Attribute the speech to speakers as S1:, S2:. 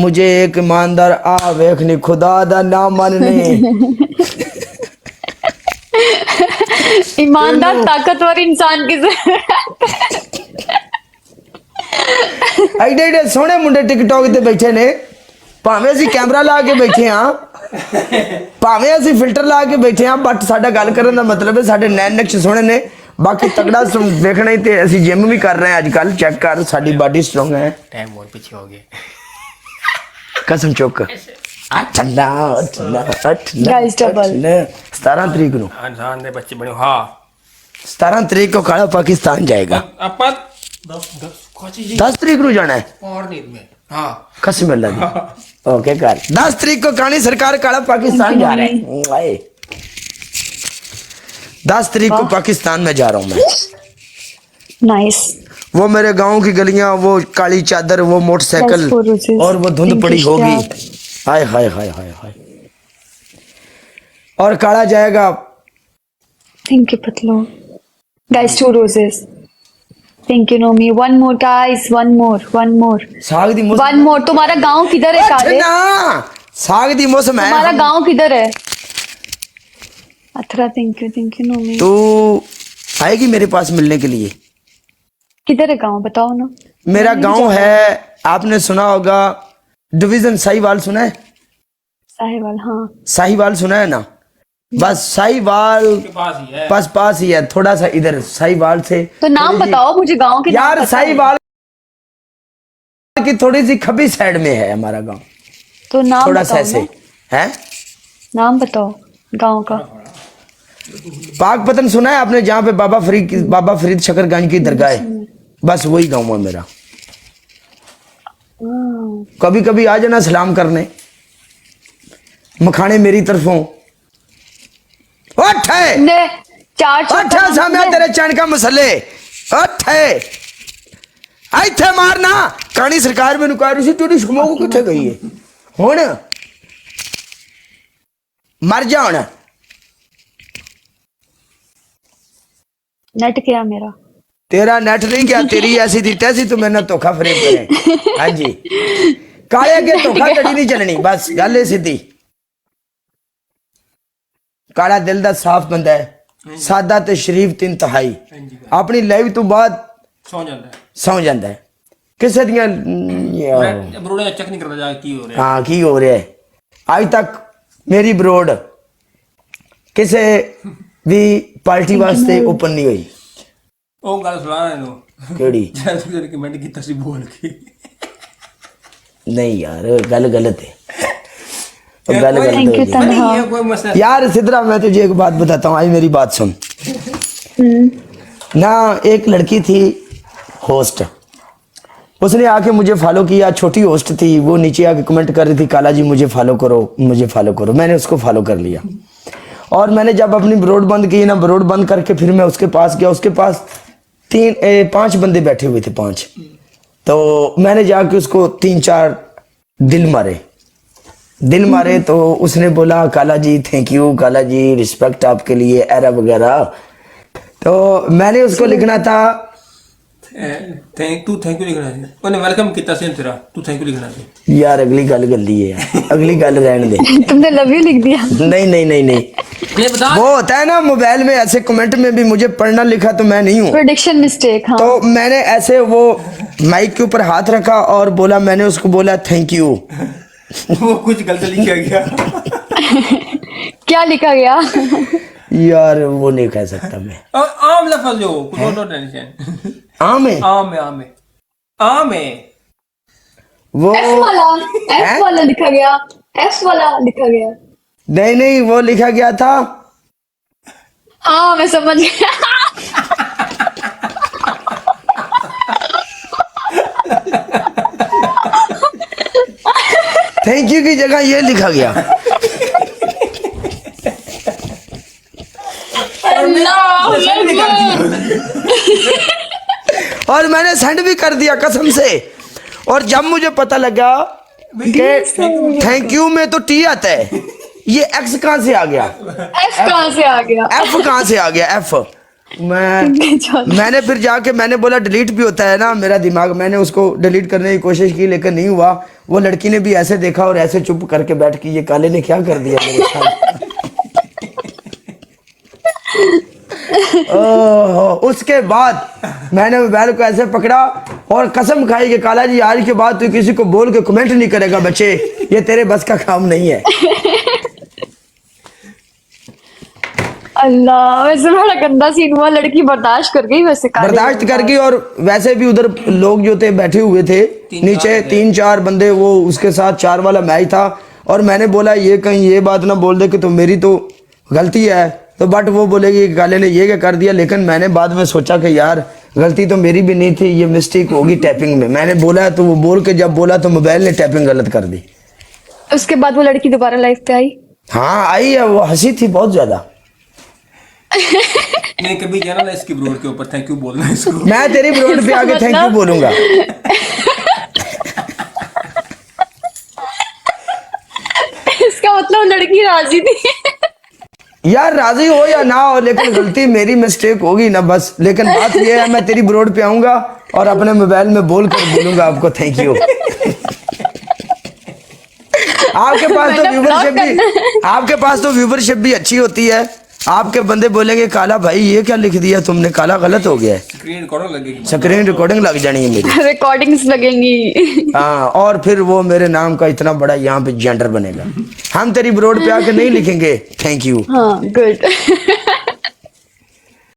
S1: मुझे एक ईमानदार आ वेखनी खुदा दा ना मनने
S2: ईमानदार ताकतवर इंसान की
S1: एडे एडे सोहने मुंडे टिकटॉक ते बैठे ने भावें ਅਸੀਂ कैमरा ला के बैठे हाँ भावें ਅਸੀਂ फिल्टर ला के बैठे हाँ बट साडा गल करन दा मतलब है साडे नैन नक्श सोहने ने बाकी तगड़ा देखना ही ते ਅਸੀਂ जिम भी कर रहे हैं आजकल चेक कर साडी बॉडी स्ट्रांग है
S3: टाइम बहुत पीछे हो गए
S1: कसम चौक ठंडा ठंडा
S2: Guys, double.
S1: 17 तरीक ਨੂੰ
S3: इंसान दे बच्चे बने हाँ
S1: 17 तरीक को काला पाकिस्तान जाएगा
S3: अपन 10
S1: 10 तरीक ਨੂੰ जाना है
S3: और नींद में हाँ
S1: कसम अल्लाह दी ओके कर 10 तरीक को कहानी सरकार काला पाकिस्तान जा रहे हैं आए 10 तरीक को पाकिस्तान में जा रहा हूँ मैं
S2: नाइस
S1: वो मेरे गांव की गलियां वो काली चादर वो मोटरसाइकिल
S2: That's for roses.
S1: और वो धुंध
S2: Pinkish
S1: पड़ी होगी
S2: cap.
S1: हाय हाय हाय हाय हाय और काला जाएगा
S2: थैंक यू पतलू गाइस 2 roses थैंक यू नोमी one more guys one more
S1: साग दी मौसम
S2: वन मोर तुम्हारा गांव किधर है काले
S1: ना साग दी मौसम
S2: तुम्हारा
S1: है
S2: गांव किधर है अथरा थैंक यू नोमी
S1: तू आएगी मेरे पास मिलने के लिए
S2: किधर है गांव बताओ ना
S1: मेरा गांव है आपने सुना होगा डिवीजन साहिवाल सुना है
S2: साहिवाल हाँ
S1: साहिवाल सुना है ना बस साहिवाल
S3: के पास ही है
S1: पास ही है थोड़ा सा इधर साहिवाल से
S2: तो नाम
S1: थोड़ी सी-
S2: बताओ मुझे गांव के नाम
S1: यार
S2: पता है।
S1: साहिवाल की थोड़ी सी खब्बी साइड में है हमारा गांव
S2: तो नाम
S1: थोड़ा सा
S2: बताओ
S1: ऐसे
S2: ना।
S1: है
S2: नाम बताओ गांव का
S1: पाकपतन सुना है आपने जहाँ पे बाबा फरीद शकरगंज की दरगाह है बस वही गांव है मेरा कभी कभी आ जाना सलाम करने मखाने मेरी तरफों उठ है
S2: ने चार
S1: उठ है सामने तेरे चैन का मसले उठ है ਇੱਥੇ ਮਾਰਨਾ ਕਹਾਣੀ ਸਰਕਾਰ ਮੈਨੂੰ ਕਹਿ ਰਹੀ ਸੀ ਤੇਰੀ ਸਮੋਗ ਕਿੱਥੇ ਗਈ ਹੈ ਹੁਣ ਮਰ ਜਾ ਹੁਣ
S2: नेट क्या मेरा
S1: तेरा नेट नहीं क्या तेरी ऐसी थी तैसी तू मेरे धोखा फरेब करे हाँ जी काले अगे धोखा कड़ी नहीं चलनी बस गल है सीधी काला दिल दा साफ बंदा है सादा ते शरीफ तीन तिहाई अपनी लाइफ तो बाद
S3: सौ जाता है
S1: सौ जाता है किसे दियां
S3: मैं बरोड़े चेक नहीं करता जा की हो रहा
S1: हाँ की हो रहा है आज तक मेरी ब्रोड किसे भी पार्टी वास्ते ओपन नहीं हुई
S3: है ओ गल सुना नो
S1: केड़ी
S3: जैसे रिकमेंड की तसी बोल के
S1: नहीं यार गल गलत है वो गल गलत
S2: Thank you,
S1: होगी।
S2: तन्हा।
S3: नहीं है कोई मसला
S1: यार सिद्धरा मैं तुझे एक बात बताता हूँ आज मेरी बात सुन ना एक लड़की थी होस्ट उसने आके मुझे फॉलो किया छोटी होस्ट थी वो नीचे आके कमेंट कर रही थी काला जी मुझे फॉलो करो मैंने उसको फॉलो कर लिया और मैंने जब अपनी ब्रोड बंद की ना ब्रोड बंद करके फिर मैं उसके पास गया उसके पास 5 बंदे बैठे हुए थे 5 तो मैंने जाके उसको 3-4 दिल मारे तो उसने बोला काला जी थैंक यू काला जी रिस्पेक्ट आपके लिए एरा वगैरह तो मैंने उसको लिखना था
S3: थैंक यू लिखना है उन्हें वेलकम किया से तेरा तू थैंक यू लिखना है
S1: यार अगली गल गली है यार अगली गल रहने दे
S2: तुमने लव यू लिख दिया
S1: नहीं
S3: ये बता
S1: वो होता है ना मोबाइल में ऐसे कमेंट में भी मुझे पढ़ना लिखा तो मैं नहीं हूँ
S2: प्रेडिक्शन मिस्टेक हाँ
S1: तो मैंने ऐसे वो माइक के ऊपर हाथ रखा और बोला मैंने उसको बोला थैंक यू
S3: वो कुछ गलत लिखा गया
S2: क्या लिखा गया
S1: यार वो नहीं कह सकता मैं
S3: और आम लफ्ज जो कुछ नो टेंशन
S1: आम है
S3: आम है
S1: वो
S2: एफ वाला लिखा गया एफ वाला लिखा गया
S1: नहीं वो लिखा गया था
S2: हाँ मैं समझ गया
S1: थैंक यू की जगह ये लिखा गया और मैंने सेंड भी कर दिया कसम से और जब मुझे पता लगा कि थैंक यू में तो टी आता है ये एक्स कहां से आ गया
S2: एफ कहाँ से आ गया
S1: एफ कहां से आ गया एफ मैंने फिर जाके मैंने बोला डिलीट भी होता है ना मेरा दिमाग, मैंने उसको डिलीट करने की कोशिश की लेकिन नहीं हुआ। वो लड़की ने भी ऐसे देखा और ऐसे चुप करके बैठ के ये काले ने क्या कर दिया मेरे साथ। ओह, उसके बाद मैंने मोबाइल को ऐसे पकड़ा और कसम खाई कि काला जी आज के बाद तू किसी को बोल के कमेंट नहीं करेगा बच्चे, ये तेरे बस का काम नहीं है।
S2: अल्लाह, वैसे बड़ा गंदा सीन हुआ, लड़की बर्दाश्त कर गई वैसे काले
S1: बर्दाश्त कर गई। और वैसे भी उधर लोग जो थे बैठे हुए थे नीचे 3-4 बंदे, वो उसके साथ 4 वाला मैच था। और मैंने बोला ये कहीं ये बात ना बोल दे कि तो मेरी तो गलती है, तो बट वो बोलेगी कि काले ने ये क्या कर दिया। लेकिन मैंने बाद में सोचा कि यार गलती तो मेरी भी नहीं थी, ये मिस्टेक होगी टैपिंग में। मैंने बोला तो वो बोल के जब बोला तो मोबाइल ने टैपिंग गलत कर दी।
S2: उसके बाद वो लड़की दोबारा लाइफ पे आई?
S1: हाँ आई है, वो हंसी थी बहुत ज्यादा।
S3: मैं कभी जाना ना इसकी ब्रोड के ऊपर थैंक यू बोलना है इसको।
S1: मैं तेरी ब्रोड पे आके थैंक यू बोलूंगा।
S2: इसका मतलब लड़की राजी थी।
S1: यार राजी हो या ना हो लेकिन गलती मेरी मिस्टेक होगी ना बस। लेकिन बात ये है मैं तेरी ब्रोड पे आऊंगा और अपने मोबाइल में बोल कर बोलूंगा आपको थैंक यू। आपके पास तो व्यूवरशिप भी अच्छी होती है। आपके बंदे बोलेंगे काला भाई ये क्या लिख दिया तुमने, काला गलत हो गया है।
S3: स्क्रीन रिकॉर्डिंग लगेगी,
S1: स्क्रीन रिकॉर्डिंग लग जानी है मेरी।
S2: रिकॉर्डिंग्स लगेंगी।
S1: हाँ, और फिर वो मेरे नाम का इतना बड़ा यहाँ पे जेंडर बनेगा। हम तेरी ब्रोड पे आके नहीं लिखेंगे थैंक यू।
S2: हाँ गुड।